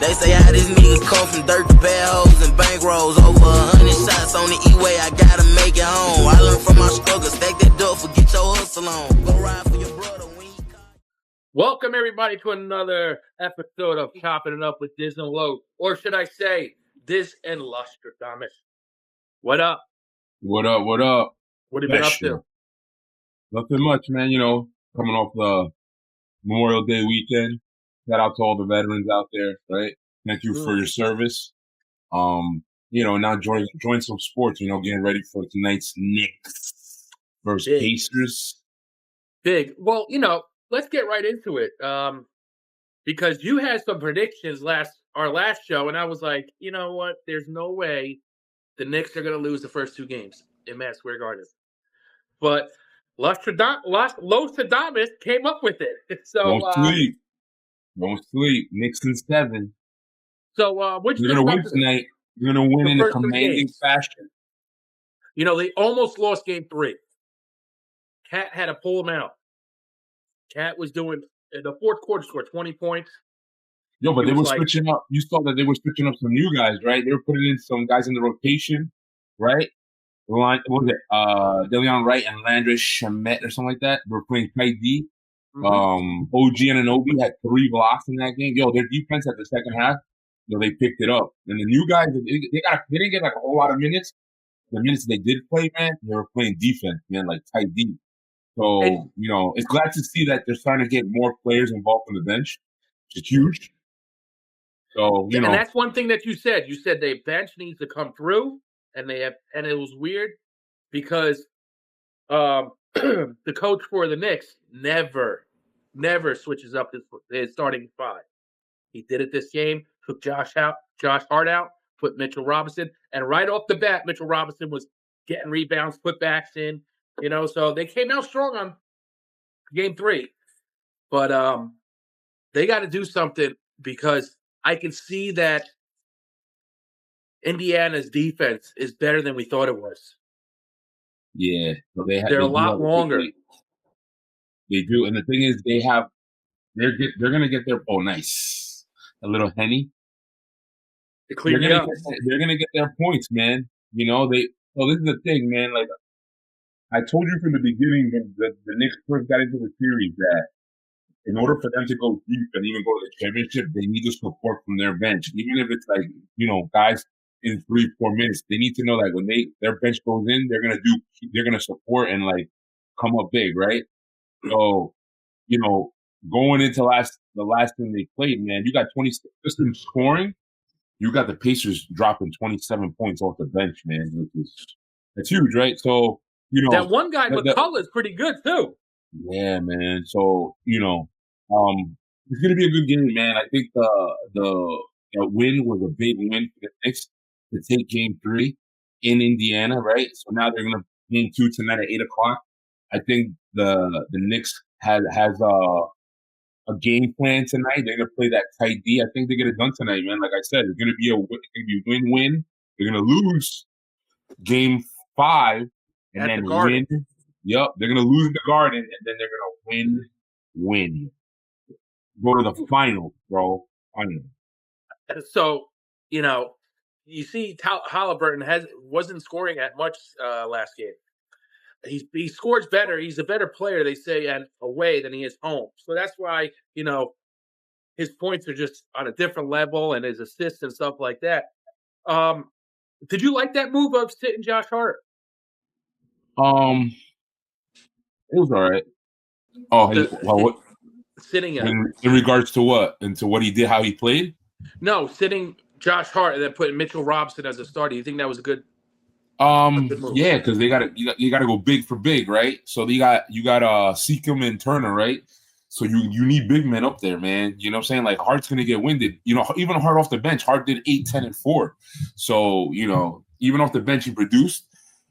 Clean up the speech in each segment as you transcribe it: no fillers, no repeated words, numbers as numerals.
They say how these niggas come from dirt to bad hoes and bankrolls. Over 100 shots on the E-way, I gotta make it home. I learned from my struggle, stack that dope, forget your hustle on. Go ride for your brother when he come. Welcome, everybody, to another episode of Chopping It Up with Dizz and Low. Or should I say, Dizz and Nostradamus. What up? What up? What up? What have you been up to? Nothing much, man. You know, coming off the Memorial Day weekend. Shout out to all the veterans out there, right? Thank you for your service. You know, now join some sports, you know, getting ready for tonight's Knicks versus Pacers. Big. Well, you know, let's get right into it. Because you had some predictions our last show, and I was like, you know what? There's no way the Knicks are going to lose the first two games in Madison Square Garden. But Nostradamus came up with it. So Don't sleep. Knicks in 7. So what you You're going to win tonight. You're going to win in a commanding fashion. You know, they almost lost game 3. Cat had to pull them out. Cat was doing in the fourth quarter, scored 20 points. Yo, but they were switching up. You saw that they were switching up some new guys, right? They were putting in some guys in the rotation, right? What was it? Deleon Wright and Landry Shamet or something like that. They were playing tight D. OG Anunoby had 3 blocks in that game. Yo, their defense at the second half, yo, they picked it up. And the new guys, they didn't get like a whole lot of minutes. The minutes they did play, man, they were playing defense, man, like tight D. So, you know, it's glad to see that they're starting to get more players involved on the bench, which is huge. So, you know. And that's one thing that you said. You said their bench needs to come through, and it was weird because the coach for the Knicks never switches up his starting 5. He did it this game, took Josh Hart out, put Mitchell Robinson, and right off the bat, Mitchell Robinson was getting rebounds, putbacks in, you know, so they came out strong on game 3. But they got to do something because I can see that Indiana's defense is better than we thought it was. Yeah. So they're a lot longer. They do. And the thing is, they're going to get their, a little Henny. They're going to get their points, man. You know, so this is the thing, man. Like, I told you from the beginning when the Knicks first got into the series that in order for them to go deep and even go to the championship, they need the support from their bench. Even if it's like, you know, guys in 3-4 minutes, they need to know that when their bench goes in, they're gonna support and like come up big, right? So, you know, going into the last thing they played, man, you got 26 system scoring. You got the Pacers dropping 27 points off the bench, man. It's huge, right? So, you know, that one guy McCullough is pretty good too. Yeah, man. So, you know, it's gonna be a good game, man. I think the win was a big win for the Knicks to take game 3 in Indiana, right? So now they're gonna game 2 tonight at 8:00. I think the Knicks has a game plan tonight. They're gonna play that tight D. I think they get it done tonight, man. Like I said, it's gonna be a win-win. They're gonna lose game 5 and then win. Yep, they're gonna lose in the Garden and then they're gonna win. Go to the final, bro. Final. So, you know, you see Halliburton wasn't scoring at much last game. He scores better. He's a better player, they say, at away than he is home. So that's why, you know, his points are just on a different level and his assists and stuff like that. Did you like that move of sitting Josh Hart? It was all right. What? Sitting him. In regards to what? Into what he did, how he played? No, sitting Josh Hart and then putting Mitchell Robinson as a starter. You think that was a good move? Yeah, because you gotta go big for big, right? So you got Seacom and Turner, right? So you need big men up there, man. You know what I'm saying? Like Hart's gonna get winded. You know, even Hart off the bench, Hart did 8, 10, and 4. So, you know, even off the bench he produced,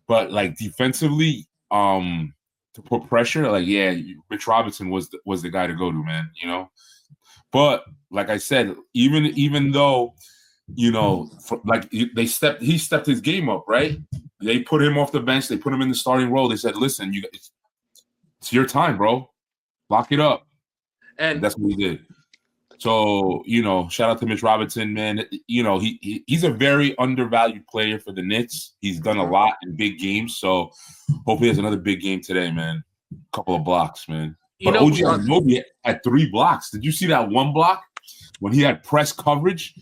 but like defensively, to put pressure, like, yeah, Mitch Robinson was the guy to go to, man, you know? But like I said, even though, you know, he stepped his game up, right? They put him off the bench. They put him in the starting role. They said, listen, it's your time, bro. Lock it up. And that's what he did. So, shout out to Mitch Robinson, man. He's a very undervalued player for the Knicks. He's done a lot in big games. So hopefully he has another big game today, man. A couple of blocks, man. But OG Anunoby had 3 blocks. Did you see that one block when he had press coverage?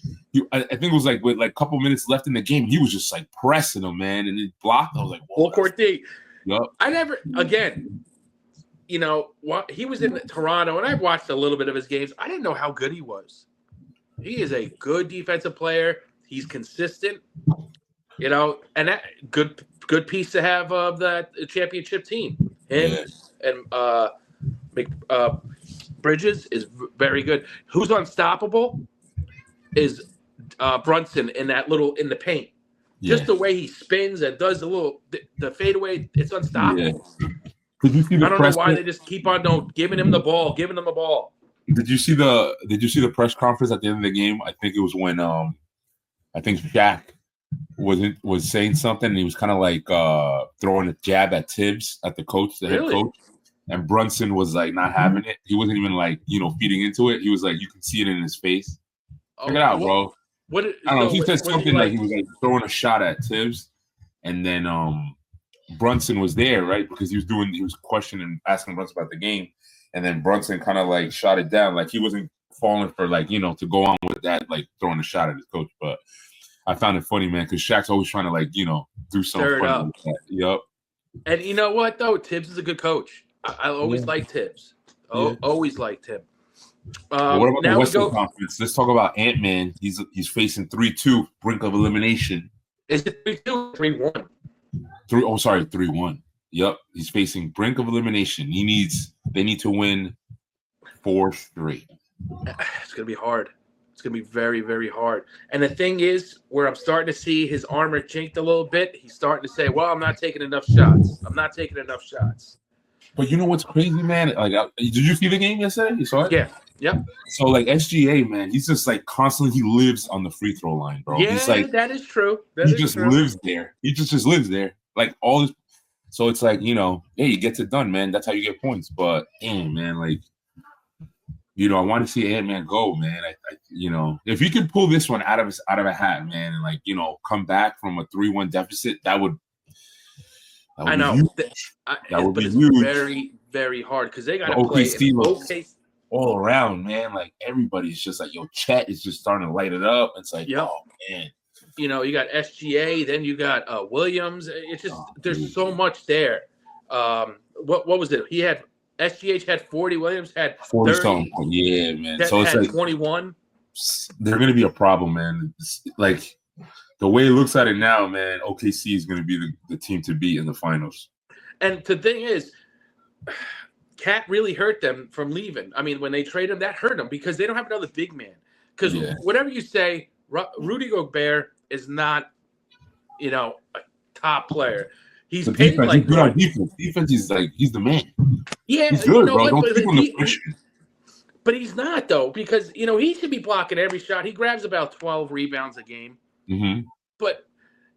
I think it was like with like a couple minutes left in the game. He was just like pressing him, man, and he blocked. I was like, full court D. Yep. I never again. He was in Toronto, and I've watched a little bit of his games. I didn't know how good he was. He is a good defensive player. He's consistent, and that good piece to have of that championship team. Him and Bridges is very good. Who's unstoppable is Brunson in the paint. Yeah. Just the way he spins and does the fadeaway, it's unstoppable. Yeah. Did you see the I don't know why they just keep on giving him the ball. Did you see the press conference at the end of the game? I think it was when I think Shaq was saying something, and he was kind of like throwing a jab at Tibbs, at the head coach, and Brunson was like not having it. He wasn't even like feeding into it. He was like, you can see it in his face. Check it out, bro. I don't know. He said something like he was like throwing a shot at Tibbs, and then Brunson was there, right? Because he was asking Brunson about the game, and then Brunson kind of like shot it down, like he wasn't falling for like to go on with that, like throwing a shot at his coach. But I found it funny, man, because Shaq's always trying to like do something funny with that. Yep. And you know what though, Tibbs is a good coach. I always liked Tibbs. Always liked him. What about the Western Conference? Let's talk about Ant-Man. He's facing 3-2, brink of elimination. Is it 3-2 or 3-1? 3-1. Yep, he's facing brink of elimination. They need to win 4 straight. It's gonna be hard. It's gonna be very, very hard. And the thing is, where I'm starting to see his armor chinked a little bit, he's starting to say, "Well, I'm not taking enough shots. But you know what's crazy, man? Like, did you see the game yesterday? You saw it? Yeah. Yep. So, like, SGA, man, he's just like constantly. He lives on the free throw line, bro. Yeah, he's like, that is true. He just lives there. He just lives there. Like all this. So it's like he gets it done, man. That's how you get points. But damn, man, like, I want to see Ant-Man go, man. I if he could pull this one out of a hat, man, and like come back from a 3-1 deficit, that would. I know. That would be it's huge. very, very hard because they got to play OKC all around, man. Like everybody's just like, Chet is just starting to light it up. It's like, oh man. You got SGA, then you got Williams. It's just there's so much there. What was it? He had SGH had 40. Williams had 40 something. Yeah, man. Chet so it's had like 21. They're gonna be a problem, man. It's like. The way it looks at it now, man, OKC is going to be the team to beat in the finals. And the thing is, Cat really hurt them from leaving. I mean, when they trade him, that hurt them because they don't have another big man. Because whatever you say, Rudy Gobert is not, a top player. He's paid like he's good on defense. Defense, he's the man. Yeah, he's good, bro. Don't keep him the pressure. But he's not though, because he should be blocking every shot. He grabs about 12 rebounds a game. Mm-hmm. But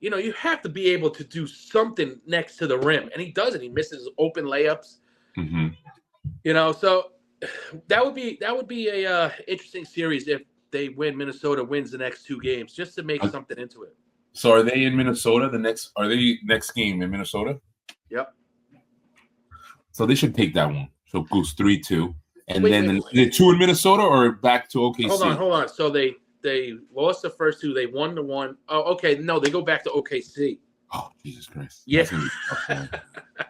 you have to be able to do something next to the rim, and he doesn't. He misses open layups. Mm-hmm. So that would be a interesting series if they win. Minnesota wins the next 2 games just to make something into it. So are they in Minnesota? Are they next game in Minnesota? Yep. So they should take that one. So it goes 3-2, and then the 2 in Minnesota or back to OKC. Hold on. So they lost the first 2. They won the 1. Oh, okay. No, they go back to OKC. Oh, Jesus Christ. Yeah.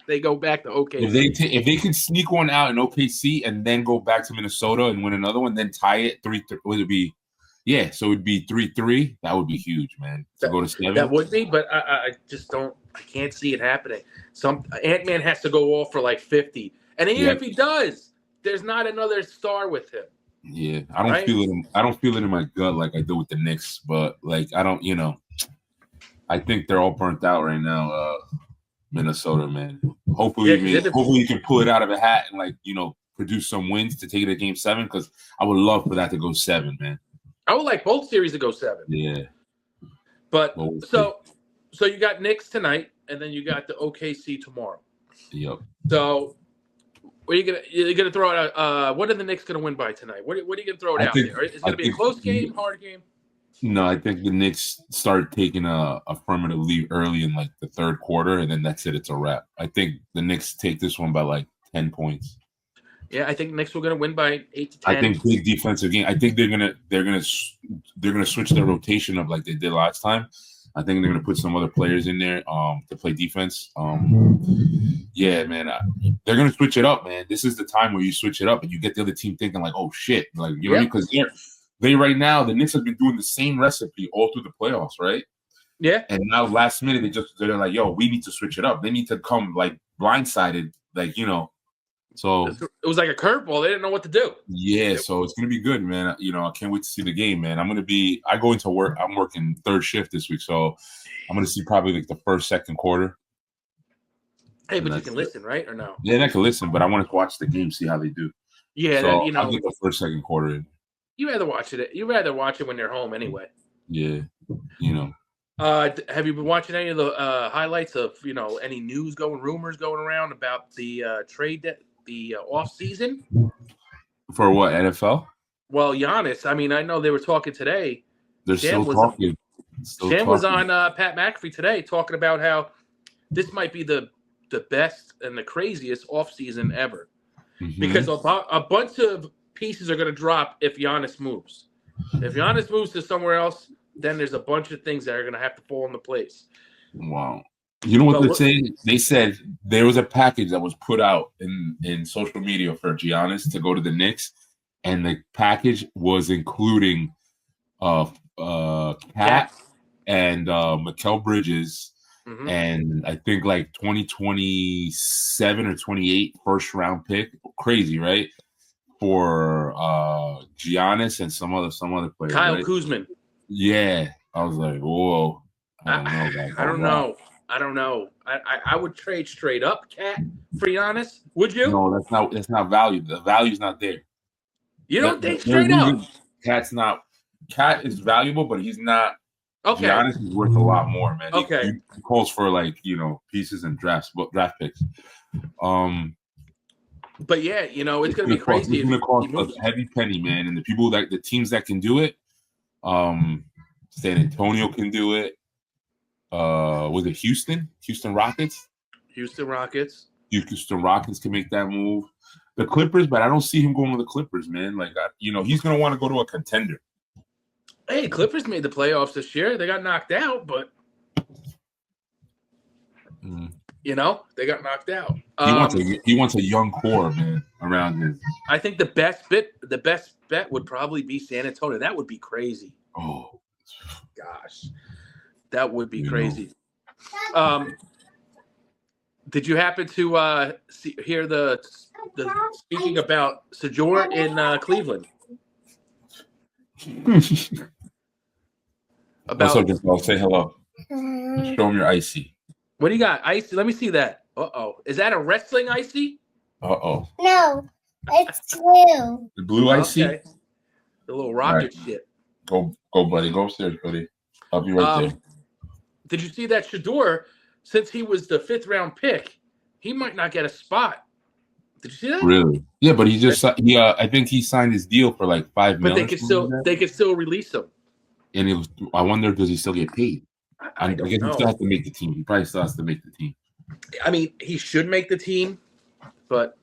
They go back to OKC. If they can sneak one out in OKC and then go back to Minnesota and win another one, then tie it 3-3. Would it be? Yeah, so it'd be 3-3. That would be huge, man. To go to 7. That would be, but I just don't. I can't see it happening. Ant-Man has to go off for like 50, and even if he does, there's not another star with him. Yeah, I don't feel it. I don't feel it in my gut like I do with the Knicks, but like I don't, I think they're all burnt out right now. Minnesota, man. Hopefully you can pull it out of a hat and like produce some wins to take it to Game 7 because I would love for that to go 7, man. I would like both series to go 7. Yeah, but so you got Knicks tonight, and then you got the OKC tomorrow. Yep. So What are you're gonna throw out? What are the Knicks gonna win by tonight? What are you gonna throw it I out think there? Is it I gonna be a think close game, hard game? no, I think the Knicks start taking a affirmative lead early in like the third quarter, and then that's it. It's a wrap. I think the Knicks take this one by like 10 points. Yeah, I think Knicks were gonna win by 8 to 10. I think big defensive game. I think they're gonna switch their rotation up like they did last time. I think they're gonna put some other players in there to play defense. Yeah, man, they're gonna switch it up, man. This is the time where you switch it up and you get the other team thinking like, oh shit, like you know what I mean? Because they right now the Knicks have been doing the same recipe all through the playoffs, right? Yeah. And now last minute they're like, yo, we need to switch it up. They need to come like blindsided, like you know. So it was like a curveball. They didn't know what to do. Yeah, so it's gonna be good, man. You know, I can't wait to see the game, man. I go into work. I'm working third shift this week, so I'm gonna see probably like the first, second quarter. Hey, but you can listen, right? Or no? Yeah, I can listen, but I want to watch the game, see how they do. Yeah, so you know, I'll get the first, second quarter in. You rather watch it when they're home anyway. Yeah, you know. Have you been watching any of the highlights of any rumors going around about the the off season? For what, NFL? Well, Giannis. I mean, I know they were talking today. They're still talking. Shan was on Pat McAfee today talking about how this might be the best and the craziest off season ever, because a bunch of pieces are going to drop if Giannis moves. If Giannis moves to somewhere else, then there's a bunch of things that are going to have to fall into place. Wow. You know what they're saying? They said there was a package that was put out in social media for Giannis to go to the Knicks, and the package was including Cat and Mikal Bridges, and I think like 2027 or 28 first round pick. Crazy, right? For Giannis and some other players. Kyle right? Kuzman. Yeah, I was like, whoa. I don't know. I would trade straight up Cat for Giannis. Would you? No, that's not value. The value's not there. You don't think straight up? Cat is valuable, but he's not. Okay. Giannis is worth a lot more, man. Okay. He calls for like pieces and draft picks. But yeah, it's gonna be crazy. It's gonna cost a heavy penny, man. And the teams that can do it, San Antonio can do it. Was it Houston? Houston Rockets? Houston Rockets can make that move. The Clippers, but I don't see him going to the Clippers, man. Like, he's going to want to go to a contender. Hey, Clippers made the playoffs this year. They got knocked out, but they got knocked out. He wants a young core, man, around him. I think the best bet would probably be San Antonio. That would be crazy. Oh, gosh, that would be crazy. Did you happen to hear the speaking about Sojourn in Cleveland? What's up, I'll say hello. Show him your icy. What do you got? Icy? Let me see that. Is that a wrestling icy? No, it's blue. The blue icy? Okay. The little rocket shit. Go, buddy. Go upstairs, buddy. I'll be right there. Did you see that Shador, since he was the 5th round pick, he might not get a spot? Did you see that? Really? Yeah, but he just I think he signed his deal for like $5 million. But they could still release him. And I wonder, does he still get paid? I guess he still has to make the team. He probably still has to make the team. I mean, he should make the team, but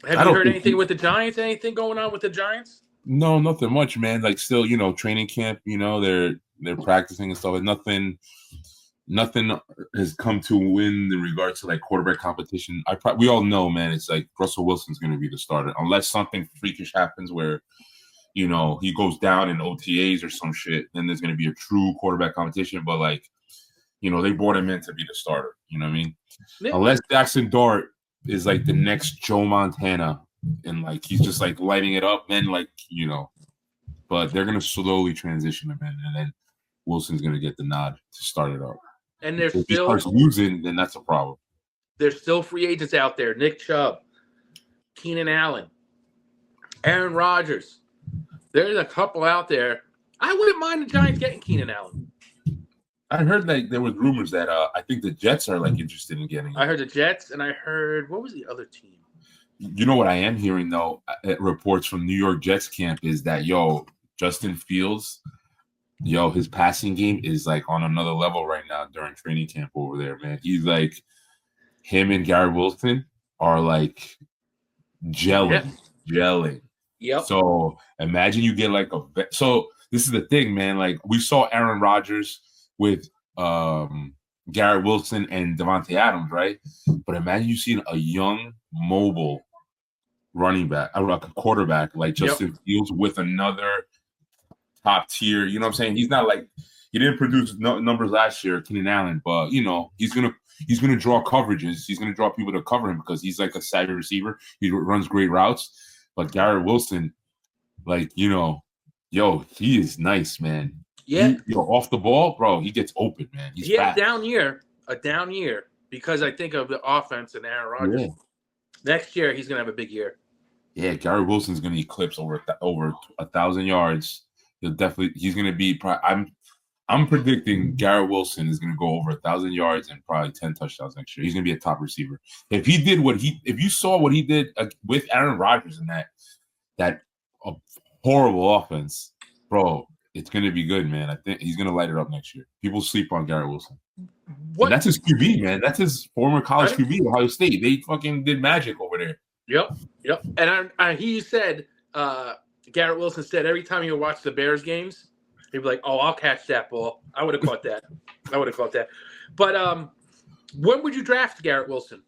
have you heard anything with the Giants? Anything going on with the Giants? No, nothing much, man. Like still, training camp, they're practicing and stuff. And nothing has come to win in regards to like quarterback competition. We all know, man, it's like Russell Wilson's going to be the starter unless something freakish happens where, he goes down in OTAs or some shit. Then there's going to be a true quarterback competition. But like, they brought him in to be the starter. You know what I mean? Yeah. Unless Jackson Dart is like the next Joe Montana and like he's just like lighting it up, then like but they're going to slowly transition him in, and then Wilson's going to get the nod to start it up. And if he starts losing, then that's a problem. There's still free agents out there: Nick Chubb, Keenan Allen, Aaron Rodgers. There's a couple out there. I wouldn't mind the Giants getting Keenan Allen. I heard that there was rumors that I think the Jets are like interested in getting him. I heard the Jets, and I heard what was the other team? You know what I am hearing though? Reports from New York Jets camp is that Justin Fields, his passing game is like on another level right now during training camp over there, man. He's like him and Garrett Wilson are like gelling. Yep. So imagine you get like so this is the thing, man. Like we saw Aaron Rodgers with Garrett Wilson and Devontae Adams, right? But imagine you seeing a young, mobile running back, a quarterback like Justin Fields with another top tier. You know what I'm saying? He's not like he didn't produce numbers last year, Keenan Allen, but he's gonna draw coverages. He's gonna draw people to cover him because he's like a savvy receiver. He runs great routes. But Garrett Wilson, like he is nice, man. Yeah, off the ball, bro, he gets open, man. He had a down year because I think of the offense and Aaron Rodgers. Yeah. Next year, he's gonna have a big year. Yeah, Garrett Wilson's gonna eclipse over 1,000 yards. He's gonna be. I'm predicting Garrett Wilson is gonna go over 1,000 yards and probably 10 touchdowns next year. He's gonna be a top receiver. If you saw what he did with Aaron Rodgers in that horrible offense, bro. It's going to be good, man. I think he's going to light it up next year. People sleep on Garrett Wilson. And that's his QB, man. That's his former college QB, Ohio State. They fucking did magic over there. Yep. And he said, Garrett Wilson said every time he would watch the Bears games, he'd be like, "Oh, I'll catch that ball. I would have caught that. But when would you draft Garrett Wilson?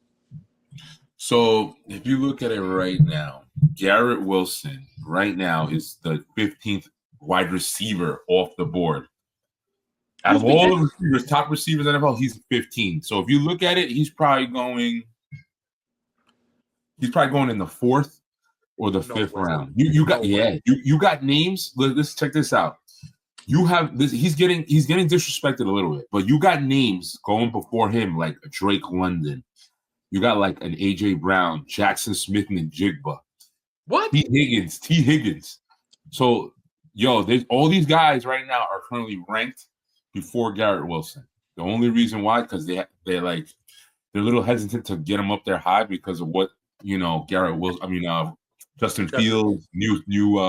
So if you look at it right now, Garrett Wilson right now is the 15th wide receiver off the board. Out of all the receivers, top receivers in the NFL, he's 15. So if you look at it, he's probably going in the 4th or the 5th round. You got names. Let's check this out. You have this. He's getting disrespected a little bit, but you got names going before him like Drake London. You got like an AJ Brown, Jackson Smith, and Jigba. What? T. Higgins. So there's all these guys right now are currently ranked before Garrett Wilson. The only reason why, because they're a little hesitant to get him up there high because of what Garrett Wilson. Justin Fields, new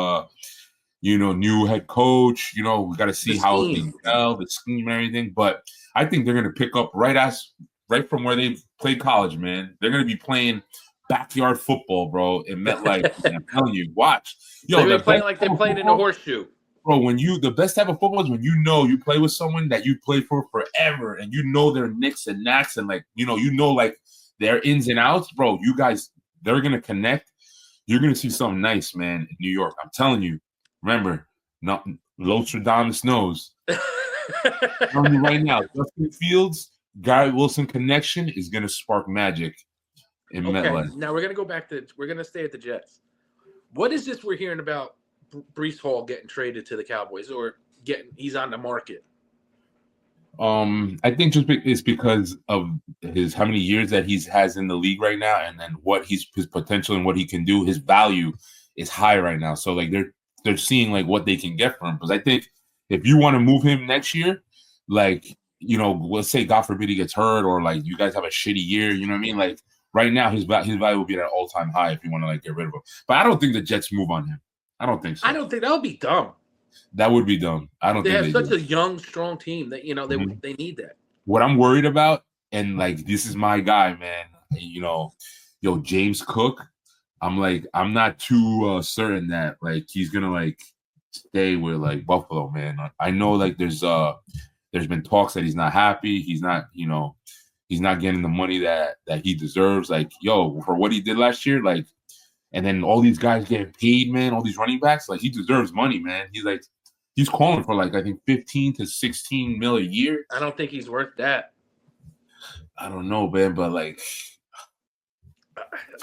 head coach. We got to see how they gel, the scheme and everything. But I think they're going to pick up right from where they played college, man. They're going to be playing backyard football, bro, in MetLife. I'm telling you, watch. They're playing like they're playing in a horseshoe. Bro, the best type of football is when you play with someone that you played for forever and their nicks and knacks and like their ins and outs, bro. You guys, they're gonna connect. You're gonna see something nice, man, in New York. I'm telling you. Remember, Nostradamus knows. I'm telling you right now, Justin Fields, Garrett Wilson connection is gonna spark magic. Okay, now we're gonna stay at the Jets. What is this we're hearing about Breece Hall getting traded to the Cowboys or he's on the market? I think it's because of how many years that he has in the league right now, and then what his potential and what he can do. His value is high right now, so like they're seeing like what they can get from him. Because I think if you want to move him next year, like let's say God forbid he gets hurt or like you guys have a shitty year, you know what I mean, like. Right now, his value will be at an all-time high if you want to like get rid of him. But I don't think the Jets move on him. I don't think so. I don't think that would be dumb. That would be dumb. I don't. They have such a young, strong team that they need that. What I'm worried about, and like this is my guy, man. James Cook. I'm not too certain that like he's gonna like stay with like Buffalo, man. I know like there's been talks that he's not happy. He's not He's not getting the money that he deserves. Like, for what he did last year, like, and then all these guys getting paid, man, all these running backs, like, he deserves money, man. He's calling for, like, I think 15 to 16 mil a year. I don't think he's worth that. I don't know, man, but, like.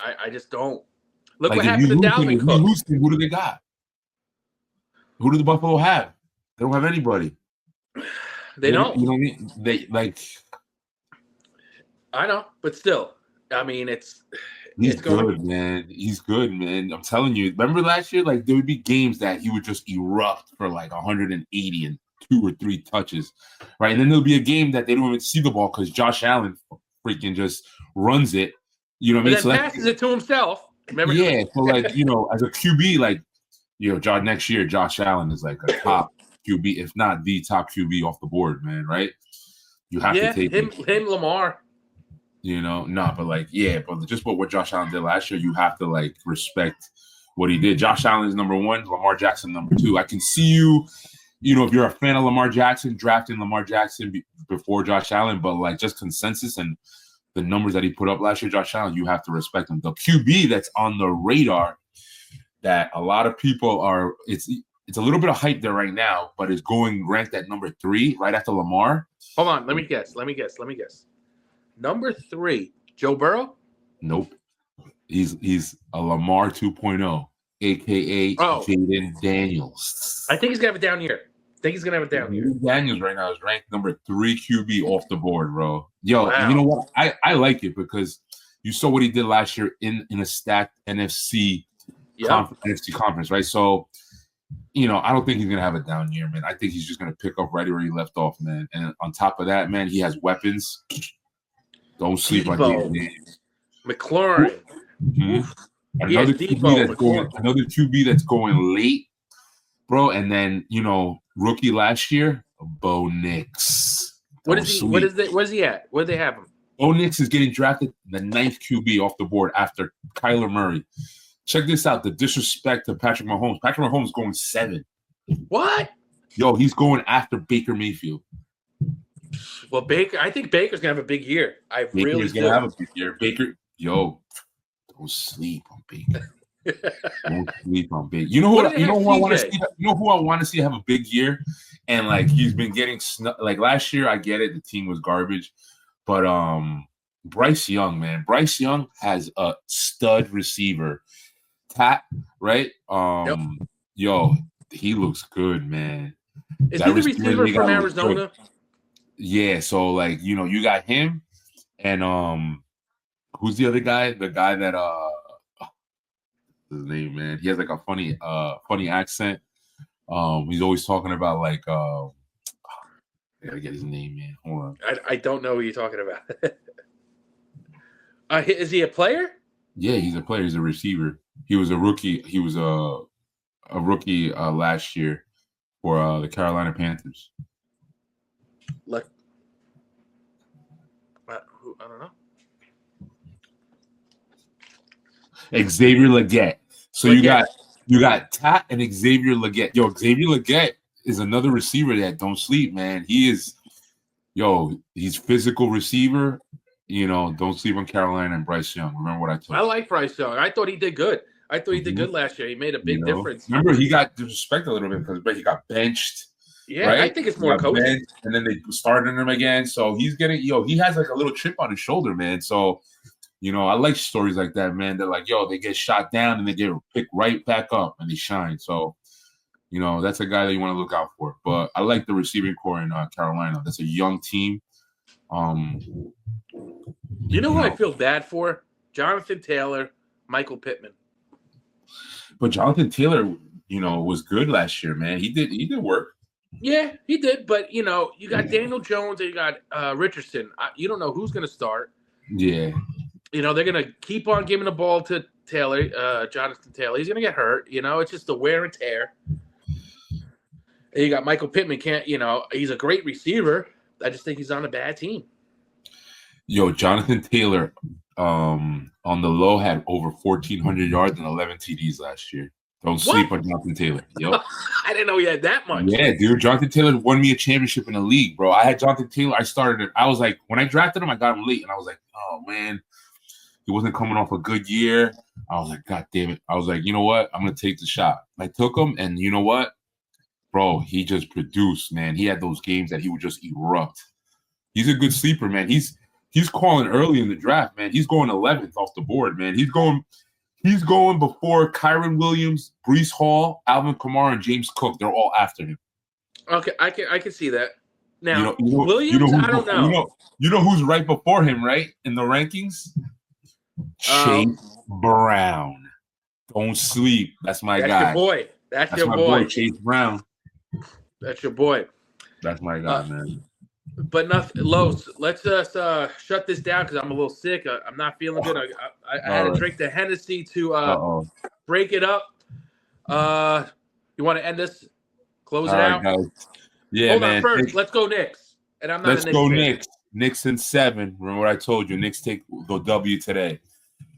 I just don't. Look like what happened to Dalvin Cook. Who do they got? Who do the Buffalo have? They don't have anybody. They don't. You know what I mean? They, like. I know, but still, I mean, he's good, man. He's good, man. I'm telling you. Remember last year, like there would be games that he would just erupt for like 180 and 2 or 3 touches, right? And then there'll be a game that they don't even see the ball because Josh Allen freaking just runs it. You know what I mean? So passes it to himself. Remember? Yeah, so like as a QB, like next year Josh Allen is like a top QB, if not the top QB off the board, man. Right? You have to take him, Lamar. But just what Josh Allen did last year, you have to like respect what he did. Josh Allen is number 1, Lamar Jackson number 2. I can see you, if you're a fan of Lamar Jackson, drafting Lamar Jackson before Josh Allen, but like just consensus and the numbers that he put up last year, Josh Allen, you have to respect him. The QB that's on the radar that a lot of people are, it's a little bit of hype there right now, but is going ranked at number 3 right after Lamar. Hold on, let me guess. Number 3, Joe Burrow? Nope. He's a Lamar 2.0, aka Jaden Daniels. I think he's gonna have a down year. Jaden Daniels right now is ranked number 3 QB off the board, bro. Yo, wow. You know what? I like it because you saw what he did last year in a stacked NFC conference, right? So, I don't think he's gonna have a down year, man. I think he's just gonna pick up right where he left off, man. And on top of that, man, he has weapons. Don't sleep on Jaden. McLaurin. Another QB that's going late, bro. And then rookie last year, Bo Nix. What is he at? Where do they have him? Bo Nix is getting drafted the 9th QB off the board after Kyler Murray. Check this out: the disrespect to Patrick Mahomes. Patrick Mahomes is going 7. What? Yo, he's going after Baker Mayfield. Well, I think Baker's gonna have a big year. Baker's gonna have a big year. Baker, don't sleep on Baker. Don't sleep on Baker. You know who I want to see? You know who I want to see have a big year? And like he's been getting like last year. I get it, the team was garbage, but Bryce Young, man, Bryce Young has a stud receiver. Tat, right? Yo, he looks good, man. Is he the receiver from Arizona? Yeah, so like you got him, and who's the other guy? The guy that his name, man. He has like a funny accent. He's always talking about like I gotta get his name, man. Hold on. I don't know who you're talking about. Is he a player? Yeah, he's a player. He's a receiver. He was a rookie. He was a rookie last year for the Carolina Panthers. Like, I don't know. Xavier Legette. So you got Tat and Xavier Legette. Yo, Xavier Legette is another receiver that don't sleep, man. He's physical receiver. Don't sleep on Carolina and Bryce Young. Remember what I told you. I like Bryce Young. I thought he did good. He did good last year. He made a big difference. Remember, he got disrespected a little bit because he got benched. Yeah, right? I think it's more coaching. And then they started him again. So he's getting, he has like a little chip on his shoulder, man. So, I like stories like that, man. They're like, they get shot down and they get picked right back up and they shine. So, that's a guy that you want to look out for. But I like the receiving core in Carolina. That's a young team. You know who I feel bad for? Jonathan Taylor, Michael Pittman. But Jonathan Taylor, was good last year, man. He did work. Yeah, he did. But, you got Daniel Jones and you got Richardson. You don't know who's going to start. Yeah. They're going to keep on giving the ball to Taylor, Jonathan Taylor. He's going to get hurt. It's just the wear and tear. And you got Michael Pittman. He's a great receiver. I just think he's on a bad team. Yo, Jonathan Taylor on the low had over 1,400 yards and 11 TDs last year. Don't sleep on Jonathan Taylor. Yo. I didn't know he had that much. Yeah, dude. Jonathan Taylor won me a championship in the league, bro. I had Jonathan Taylor. I was like, when I drafted him, I got him late. And I was like, oh, man. He wasn't coming off a good year. I was like, God damn it. I was like, you know what? I'm going to take the shot. I took him, and you know what? Bro, he just produced, man. He had those games that he would just erupt. He's a good sleeper, man. He's calling early in the draft, man. He's going 11th off the board, man. He's going before Kyron Williams, Breece Hall, Alvin Kamara, and James Cook. They're all after him. Okay, I can see that. Now, Williams, I don't know. You know who's right before him, right, in the rankings? Chase Brown. Don't sleep. That's my guy. That's your boy. That's your my boy, Chase Brown. That's your boy. That's my guy, man. But nothing, Los. Let's just shut this down because I'm a little sick. I'm not feeling good. I had to drink the Hennessy to break it up. You want to end this? Close it out, guys. Yeah, hold man. on first. Let's go Knicks. And I'm not Let's a Knicks go fan. Knicks. Knicks in 7. Remember what I told you. Knicks take the W today.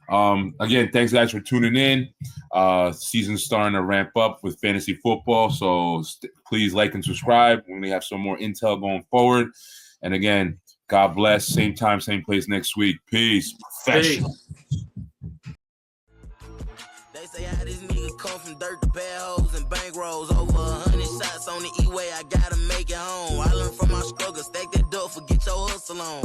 Again, thanks guys for tuning in. Season's starting to ramp up with fantasy football, so please like and subscribe. We're gonna have some more intel going forward. And again, God bless. Same time, same place next week. Peace. Professional. They say how this nigga come from dirt to bad hoes and bank rolls. Over 100 shots on the E-way, I gotta make it home. I learned from my struggle, stack that dough, forget your hustle on.